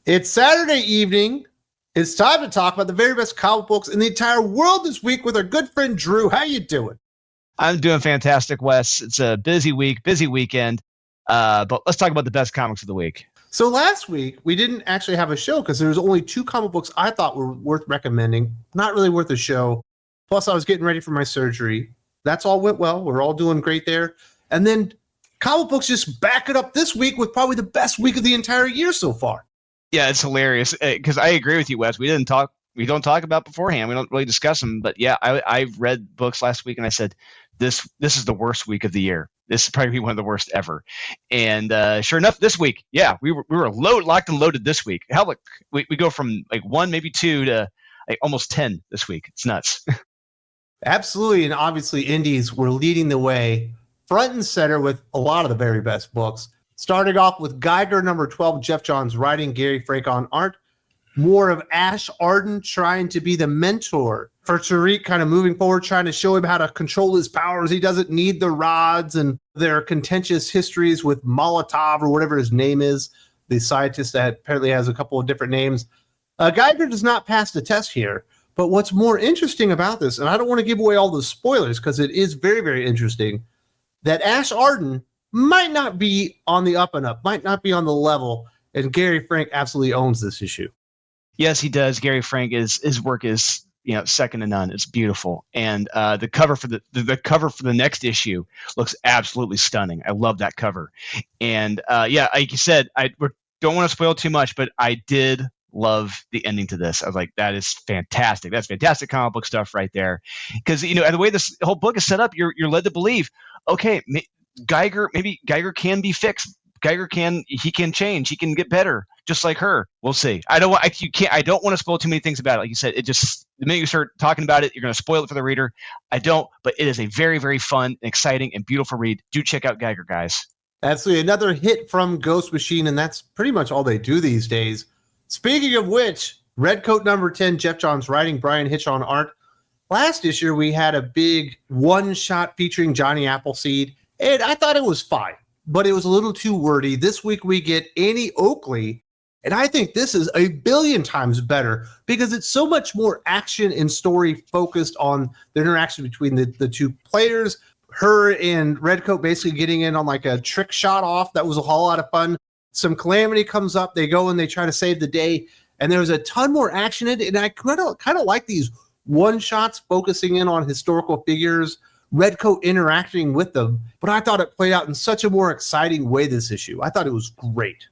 It's Saturday evening. It's time to talk about the very best comic books in the entire world this week with our good friend Drew. How you doing? I'm doing fantastic, Wes. It's a busy week, busy weekend. But let's talk about the best comics of the week. So last week, we didn't actually have a show because there was only two comic books I thought were worth recommending. Not really worth a show. Plus, I was getting ready for my surgery. That's all went well. We're all doing great there. And then comic books just back it up this week with probably the best week of the entire year so far. Yeah, it's hilarious because I agree with you, Wes. We don't talk about beforehand. We don't really discuss them. But yeah, I read books last week and I said, this is the worst week of the year. This is probably one of the worst ever. And sure enough, this week, yeah, we were locked and loaded this week. Hell, like we go from like one, maybe two to like almost 10 this week. It's nuts. Absolutely. And obviously, indies were leading the way front and center with a lot of the very best books. Starting off with Geiger, number 12, Jeff Johns writing, Gary Frank on art. More of Ash Arden trying to be the mentor for Tariq, kind of moving forward, trying to show him how to control his powers. He doesn't need the rods, and their contentious histories with Molotov or whatever his name is, the scientist that apparently has a couple of different names. Geiger does not pass the test here, but what's more interesting about this, and I don't want to give away all the spoilers because it is very, very interesting, that Ash Arden might not be on the up and up, might not be on the level, and Gary Frank absolutely owns this issue. Yes, he does. Gary Frank his work is second to none. It's beautiful, and the cover for the cover for the next issue looks absolutely stunning. I love that cover, and yeah, like you said, I don't want to spoil too much, but I did love the ending to this. I was like, that is fantastic. That's fantastic comic book stuff right there, because the way this whole book is set up, you're led to believe, okay, Geiger can be fixed. Geiger can change. He can get better, just like her. We'll see. I don't want to spoil too many things about it. Like you said, the minute you start talking about it, you're going to spoil it for the reader. I don't, but it is a very, very fun, exciting, and beautiful read. Do check out Geiger, guys. Absolutely. Another hit from Ghost Machine, and that's pretty much all they do these days. Speaking of which, Redcoat number 10, Jeff Johns writing, Brian Hitch on art. Last issue, we had a big one-shot featuring Johnny Appleseed, and I thought it was fine, but it was a little too wordy. This week we get Annie Oakley, and I think this is a billion times better because it's so much more action and story focused on the interaction between the two players. Her and Redcoat basically getting in on like a trick shot off. That was a whole lot of fun. Some calamity comes up. They go and they try to save the day, and there's a ton more action in it. And I kind of like these one shots focusing in on historical figures, Redcoat interacting with them, but I thought it played out in such a more exciting way this issue. I thought it was great.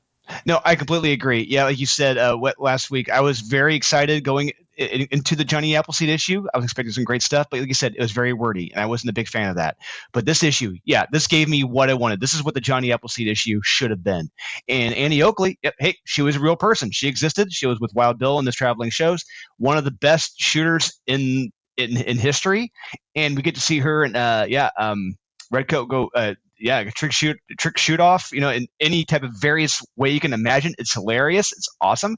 No, I completely agree. Yeah, like you said last week, I was very excited going into the Johnny Appleseed issue. I was expecting some great stuff, but like you said, it was very wordy, and I wasn't a big fan of that. But this issue, yeah, this gave me what I wanted. This is what the Johnny Appleseed issue should have been. And Annie Oakley, hey, she was a real person. She existed. She was with Wild Bill in this traveling shows. One of the best shooters in history, and we get to see her and Redcoat go trick shoot off, in any type of various way you can imagine. It's hilarious, it's awesome,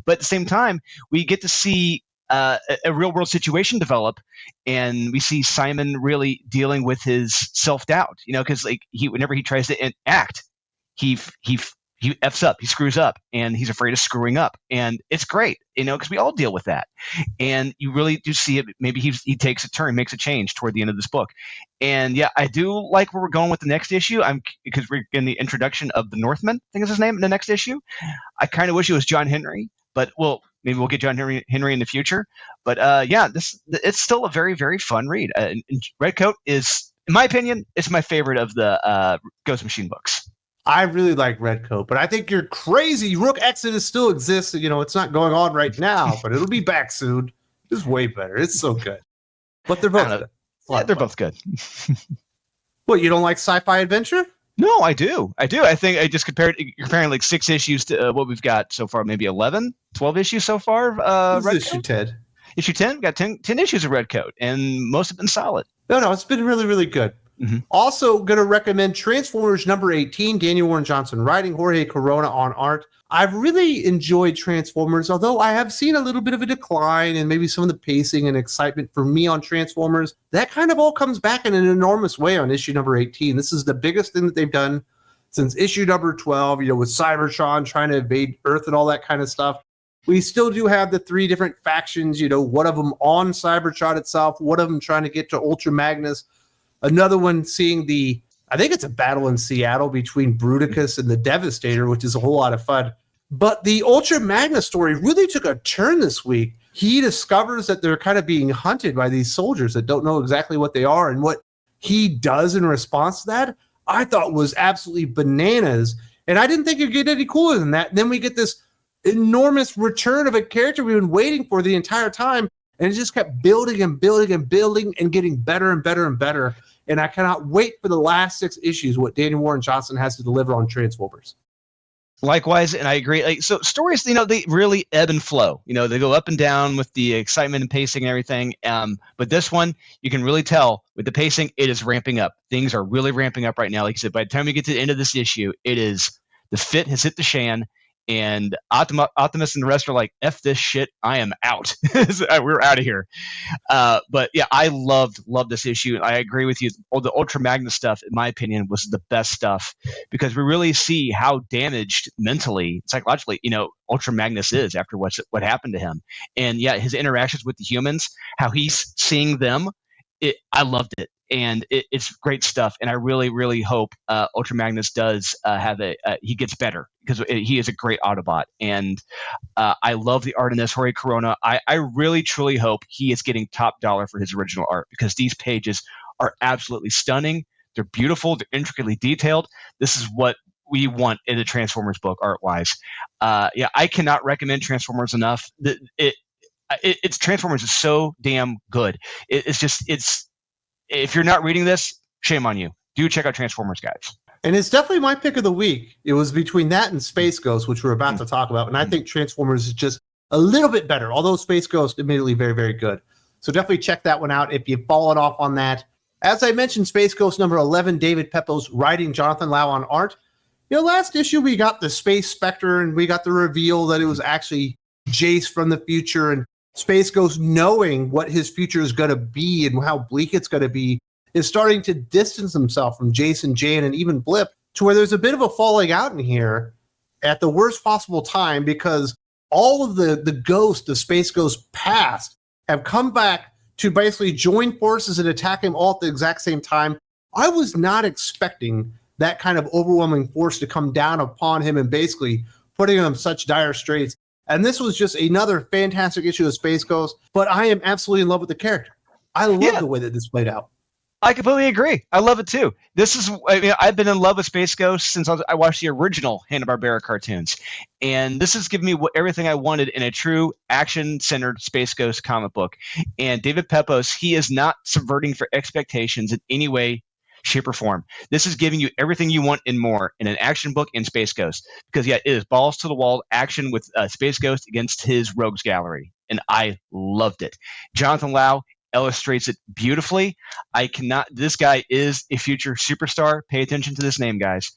but at the same time we get to see a real world situation develop, and we see Simon really dealing with his self-doubt, because like whenever he tries to act, he F's up, he screws up, and he's afraid of screwing up. And it's great, because we all deal with that. And you really do see it. Maybe he takes a turn, makes a change toward the end of this book. And yeah, I do like where we're going with the next issue. Because we're in the introduction of the Northman, I think is his name, in the next issue. I kind of wish it was John Henry, but maybe we'll get John Henry in the future. But it's still a very, very fun read. And Redcoat is, in my opinion, it's my favorite of the Ghost Machine books. I really like Redcoat, but I think you're crazy. Rook Exodus still exists. It's not going on right now, but it'll be back soon. It's way better. It's so good. But they're both good. Yeah, they're both good. What, you don't like sci-fi adventure? No, I do. I think I just comparing like 6 issues to what we've got so far, maybe 11, 12 issues so far. Issue 10. Issue 10? We've got 10 issues of Redcoat, and most have been solid. No, it's been really, really good. Mm-hmm. Also going to recommend Transformers number 18, Daniel Warren Johnson writing, Jorge Corona on art. I've really enjoyed Transformers, although I have seen a little bit of a decline in maybe some of the pacing and excitement for me on Transformers. That kind of all comes back in an enormous way on issue number 18. This is the biggest thing that they've done since issue number 12, with Cybertron trying to invade Earth and all that kind of stuff. We still do have the 3 different factions, one of them on Cybertron itself, one of them trying to get to Ultra Magnus, another one seeing I think it's a battle in Seattle between Bruticus and the Devastator, which is a whole lot of fun. But the Ultra Magnus story really took a turn this week. He discovers that they're kind of being hunted by these soldiers that don't know exactly what they are, and what he does in response to that, I thought was absolutely bananas. And I didn't think it'd get any cooler than that. And then we get this enormous return of a character we've been waiting for the entire time, and it just kept building and building and building and getting better and better and better. And I cannot wait for the last 6 issues, what Daniel Warren Johnson has to deliver on Transformers. Likewise, and I agree. So stories, they really ebb and flow. They go up and down with the excitement and pacing and everything. But this one, you can really tell with the pacing, it is ramping up. Things are really ramping up right now. Like I said, by the time we get to the end of this issue, the fit has hit the shan. And Optimus and the rest are like, F this shit, I am out. We're out of here. But yeah, I loved this issue. I agree with you. The Ultra Magnus stuff, in my opinion, was the best stuff, because we really see how damaged mentally, psychologically, Ultra Magnus is after what happened to him. And yeah, his interactions with the humans, how he's seeing them, I loved it. And it's great stuff. And I really, really hope Ultra Magnus does he gets better, because he is a great Autobot. And I love the art in this. Jorge Corona, I really, truly hope he is getting top dollar for his original art, because these pages are absolutely stunning. They're beautiful. They're intricately detailed. This is what we want in a Transformers book, art-wise. I cannot recommend Transformers enough. It's Transformers is so damn good. If you're not reading this, shame on you. Do check out Transformers, guys. And it's definitely my pick of the week. It was between that and Space Ghost, which we're about to talk about. And I think Transformers is just a little bit better, although Space Ghost, admittedly, very, very good. So definitely check that one out if you've fallen off on that. As I mentioned, Space Ghost number 11, David Pepos writing, Jonathan Lau on art. Last issue we got the Space Spectre, and we got the reveal that it was actually Jace from the future, and Space Ghost, knowing what his future is going to be and how bleak it's going to be, is starting to distance himself from Jason, Jane, and even Blip, to where there's a bit of a falling out in here at the worst possible time, because all of the ghosts, the Space Ghost past, have come back to basically join forces and attack him all at the exact same time. I was not expecting that kind of overwhelming force to come down upon him and basically putting him in such dire straits. And this was just another fantastic issue of Space Ghost, but I am absolutely in love with the character. I love the way that this played out. I completely agree. I love it too. I've been in love with Space Ghost since I watched the original Hanna-Barbera cartoons. And this has given me everything I wanted in a true action-centered Space Ghost comic book. And David Pepos, he is not subverting for expectations in any way, shape, or form. This is giving you everything you want and more in an action book in Space Ghost. Because it is balls to the wall action with Space Ghost against his rogues gallery. And I loved it. Jonathan Lau illustrates it beautifully. This guy is a future superstar. Pay attention to this name, guys.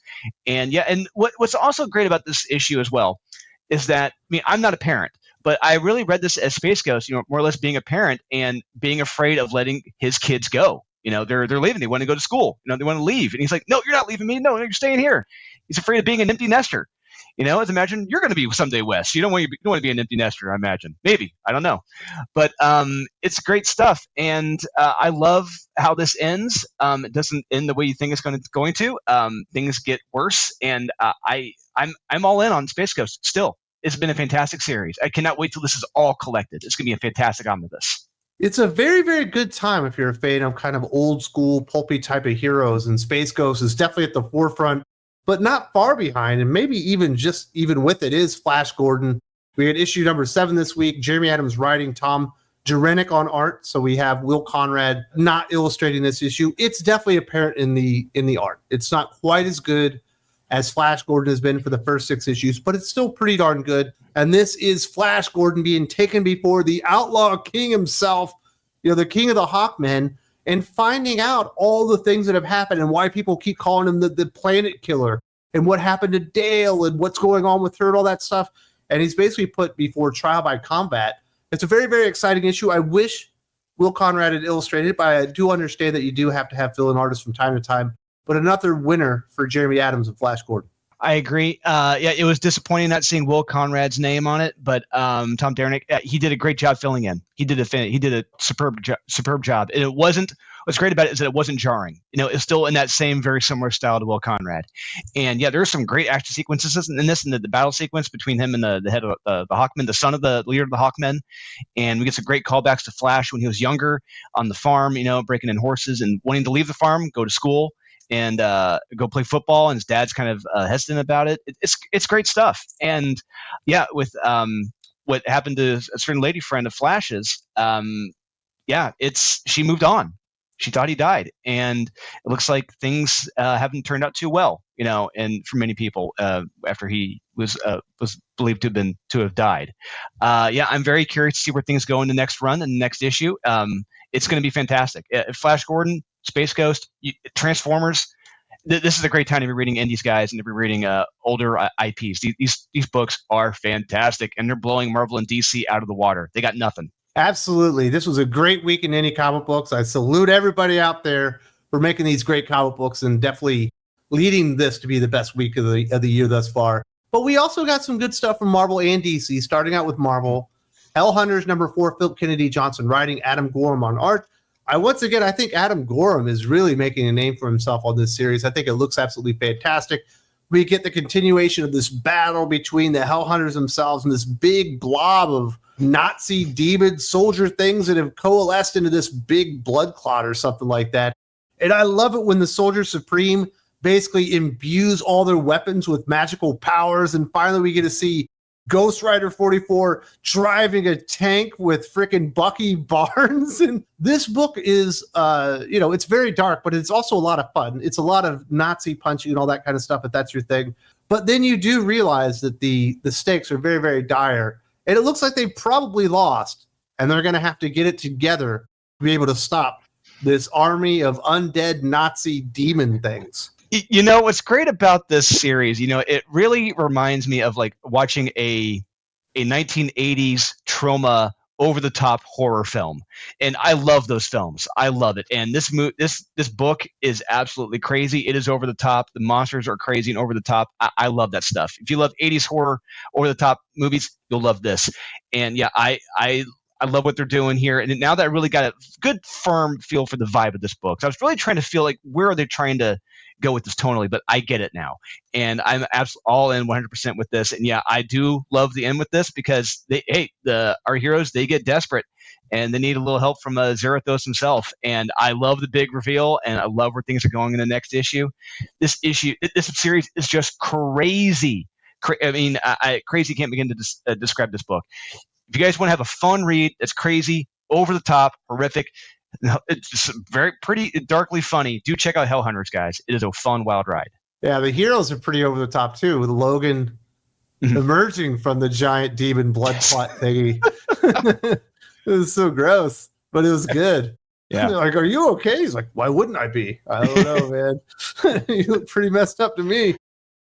And what's also great about this issue as well is that, I'm not a parent, but I really read this as Space Ghost, more or less being a parent and being afraid of letting his kids go. They're leaving. They want to go to school. They want to leave. And he's like, no, you're not leaving me. No, you're staying here. He's afraid of being an empty nester. As imagine you're going to be someday, Wes. You don't want to be an empty nester, I imagine. Maybe. I don't know. But it's great stuff. And I love how this ends. It doesn't end the way you think it's going to. Things get worse. And I'm all in on Space Ghost still. It's been a fantastic series. I cannot wait till this is all collected. It's going to be a fantastic omnibus. It's a very, very good time if you're a fan of kind of old school, pulpy type of heroes. And Space Ghost is definitely at the forefront, but not far behind. And maybe even with it is Flash Gordon. We had issue number 7 this week. Jeremy Adams writing, Tom Jurenick on art. So we have Will Conrad not illustrating this issue. It's definitely apparent in the art. It's not quite as good as Flash Gordon has been for the first 6 issues, but it's still pretty darn good. And this is Flash Gordon being taken before the Outlaw King himself, the King of the Hawkmen, and finding out all the things that have happened and why people keep calling him the Planet Killer, and what happened to Dale and what's going on with her and all that stuff. And he's basically put before trial by combat. It's a very, very exciting issue. I wish Will Conrad had illustrated it, but I do understand that you do have to have fill-in artists from time to time. but another winner for Jeremy Adams and Flash Gordon. I agree. Yeah, it was disappointing not seeing Will Conrad's name on it, but Tom Derenick, he did a great job filling in. He did a superb job. And it wasn't. What's great about it is that it wasn't jarring. It's still in that same very similar style to Will Conrad. And yeah, there's some great action sequences in this, and the battle sequence between him and the head of the Hawkmen, the son of the leader of the Hawkmen. And we get some great callbacks to Flash when he was younger on the farm, breaking in horses and wanting to leave the farm, go to school, and go play football, and his dad's kind of hesitant about it. It's great stuff. And yeah, with what happened to a certain lady friend of Flash's, she moved on. She thought he died, and it looks like things haven't turned out too well, and for many people after he was believed to have died. I'm very curious to see where things go in the next run and the next issue. It's going to be fantastic. Flash Gordon, Space Ghost, Transformers. This is a great time to be reading indies, guys, and to be reading older IPs. These books are fantastic, and they're blowing Marvel and DC out of the water. They got nothing. Absolutely. This was a great week in indie comic books. I salute everybody out there for making these great comic books and definitely leading this to be the best week of the year thus far. But we also got some good stuff from Marvel and DC, starting out with Marvel. Hellhunters #4, Philip Kennedy Johnson writing, Adam Gorham on art. I think Adam Gorham is really making a name for himself on this series. I think it looks absolutely fantastic. We get the continuation of this battle between the Hellhunters themselves and this big blob of Nazi demon soldier things that have coalesced into this big blood clot or something like that. And I love it when the Soldier Supreme basically imbues all their weapons with magical powers. And finally we get to see Ghost Rider 44 driving a tank with frickin' Bucky Barnes. And this book is, it's very dark, but it's also a lot of fun. It's a lot of Nazi punching and all that kind of stuff, if that's your thing. But then you do realize that the stakes are very, very dire. And it looks like they probably lost, and they're going to have to get it together to be able to stop this army of undead Nazi demon things. What's great about this series, it really reminds me of like watching a 1980s trauma over-the-top horror film. And I love those films. I love it. And this book is absolutely crazy. It is over the top. The monsters are crazy and over the top. I love that stuff. If you love 80s horror, over-the-top movies, you'll love this. And yeah, I love what they're doing here. And now that I really got a good, firm feel for the vibe of this book. So I was really trying to feel like, where are they trying to go with this tonally? But I get it now. And I'm all in 100% with this. And yeah, I do love the end with this because our heroes, they get desperate and they need a little help from Zarathos himself. And I love the big reveal, and I love where things are going in the next issue. This series is just crazy. Crazy can't begin to describe this book. If you guys want to have a fun read that's crazy, over the top, horrific, it's just very pretty darkly funny, do check out Hellhunters, guys. It is a fun, wild ride. Yeah, the heroes are pretty over the top too, with Logan emerging from the giant demon blood clot thingy. It was so gross, but it was good. Yeah. Like, are you okay? He's like, why wouldn't I be? I don't know, man. You look pretty messed up to me.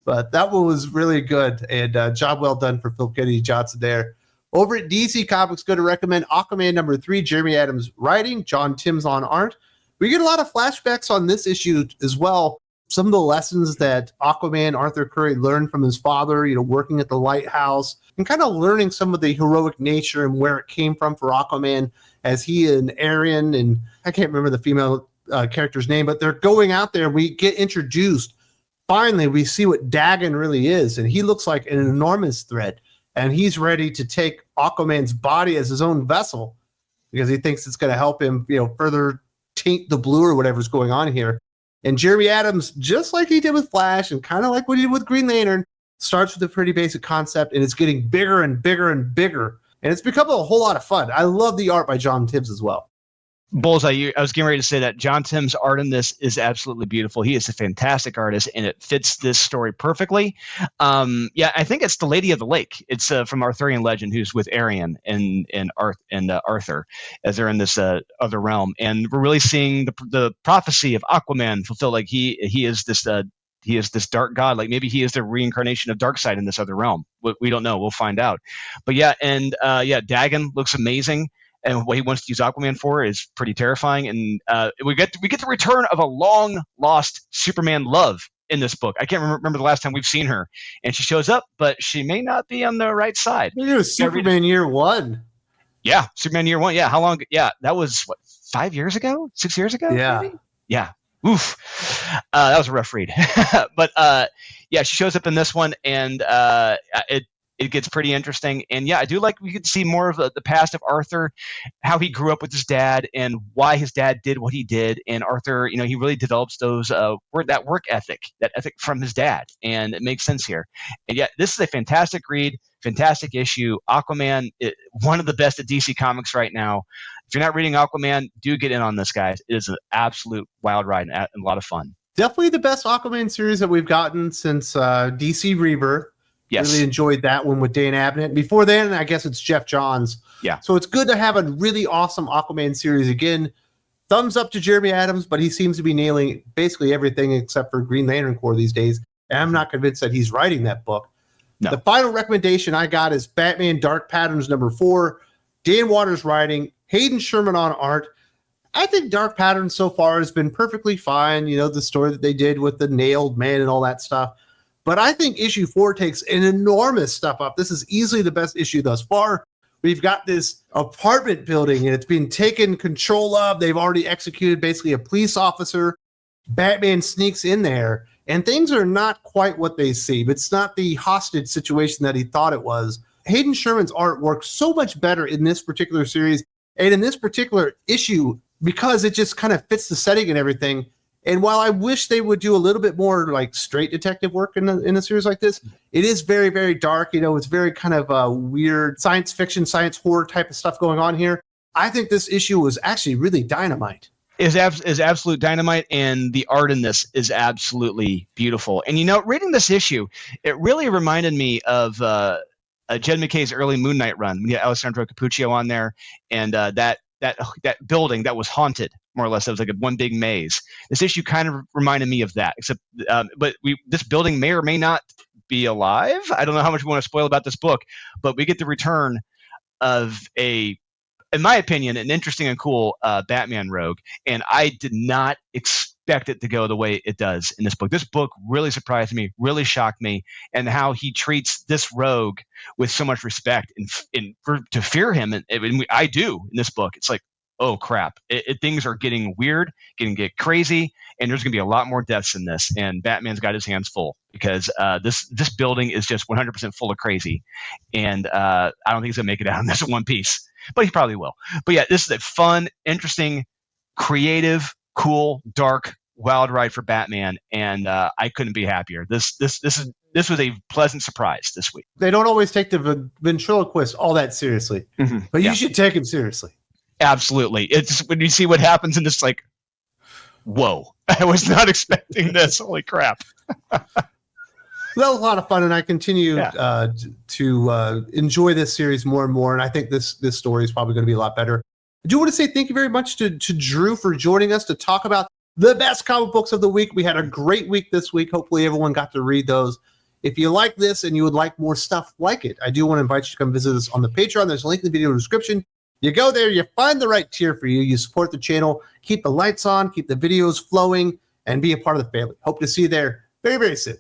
But that one was really good, and job well done for Phil Kennedy Johnson there. Over at DC Comics, going to recommend Aquaman #3, Jeremy Adams writing, John Timms on art. We get a lot of flashbacks on this issue as well. Some of the lessons that Aquaman, Arthur Curry, learned from his father, working at the lighthouse, and kind of learning some of the heroic nature and where it came from for Aquaman as he and Arian, and I can't remember the female character's name, but they're going out there. We get introduced. Finally, we see what Dagon really is, and he looks like an enormous threat. And he's ready to take Aquaman's body as his own vessel because he thinks it's going to help him, further taint the blue or whatever's going on here. And Jeremy Adams, just like he did with Flash and kind of like what he did with Green Lantern, starts with a pretty basic concept, and it's getting bigger and bigger and bigger. And it's become a whole lot of fun. I love the art by John Timms as well. Bullseye, I was getting ready to say that John Timms' art in this is absolutely beautiful. He is a fantastic artist, and it fits this story perfectly. I think it's the Lady of the Lake. It's from Arthurian legend, who's with Arian and Arthur as they're in this other realm, and we're really seeing the prophecy of Aquaman fulfilled. Like he is this dark god. Like maybe he is the reincarnation of Darkseid in this other realm. We don't know. We'll find out. But yeah, and Dagon looks amazing. and what he wants to use Aquaman for is pretty terrifying. And we get the return of a long lost Superman love in this book. I can't remember the last time we've seen her, and she shows up, but she may not be on the right side. It was Superman Year One. Yeah, Superman Year One. Yeah, how long? Yeah, that was what, 5 years ago, 6 years ago. Yeah, maybe? Yeah. Oof, that was a rough read. But yeah, she shows up in this one, and it gets pretty interesting. And yeah, I do like we could see more of the past of Arthur, how he grew up with his dad, and why his dad did what he did. And Arthur, he really develops those that work ethic, that ethic from his dad, and it makes sense here. And yeah, this is a fantastic read, fantastic issue. Aquaman, one of the best at DC Comics right now. If you're not reading Aquaman, do get in on this, guys. It is an absolute wild ride and a lot of fun. Definitely the best Aquaman series that we've gotten since DC Rebirth. Yes. Really enjoyed that one with Dan Abnett. Before then, I guess it's Jeff Johns. Yeah. So it's good to have a really awesome Aquaman series again. Thumbs up to Jeremy Adams, but he seems to be nailing basically everything except for Green Lantern Corps these days. And I'm not convinced that he's writing that book. No. The final recommendation I got is Batman Dark Patterns #4. Dan Waters writing, Hayden Sherman on art. I think Dark Patterns so far has been perfectly fine. The story that they did with the nailed man and all that stuff. But I think issue 4 takes an enormous step up. This is easily the best issue thus far. We've got this apartment building, and it's been taken control of. They've already executed basically a police officer. Batman sneaks in there, and things are not quite what they seem. It's not the hostage situation that he thought it was. Hayden Sherman's art works so much better in this particular series and in this particular issue because it just kind of fits the setting and everything. And while I wish they would do a little bit more like straight detective work in a series like this, it is very, very dark. It's very kind of weird science fiction, science horror type of stuff going on here. I think this issue was actually really dynamite. Is absolute dynamite, and the art in this is absolutely beautiful. And reading this issue, it really reminded me of Jed McKay's early Moon Knight run. We had Alessandro Cappuccio on there, and that building that was haunted, more or less. It was like one big maze. This issue kind of reminded me of that, except but this building may or may not be alive. I don't know how much we want to spoil about this book, but we get the return of in my opinion, an interesting and cool Batman rogue, and I did not expect it to go the way it does in this book. This book really surprised me, really shocked me, and how he treats this rogue with so much respect and to fear him. And I do in this book. It's like, oh crap, things are getting weird, get crazy, and there's going to be a lot more deaths in this. And Batman's got his hands full because this building is just 100% full of crazy, and I don't think he's going to make it out in this one piece. But he probably will. But yeah, this is a fun, interesting, creative, cool, dark, wild ride for Batman, and I couldn't be happier. This was a pleasant surprise this week. They don't always take the ventriloquist all that seriously, but you should take him seriously. Absolutely. It's when you see what happens, and it's like, whoa! I was not expecting this. Holy crap! That was a lot of fun, and I continue to enjoy this series more and more, and I think this story is probably going to be a lot better. I do want to say thank you very much to Drew for joining us to talk about the best comic books of the week. We had a great week this week. Hopefully everyone got to read those. If you like this and you would like more stuff like it, I do want to invite you to come visit us on the Patreon. There's a link in the video description. You go there, you find the right tier for you, you support the channel, keep the lights on, keep the videos flowing, and be a part of the family. Hope to see you there very, very soon.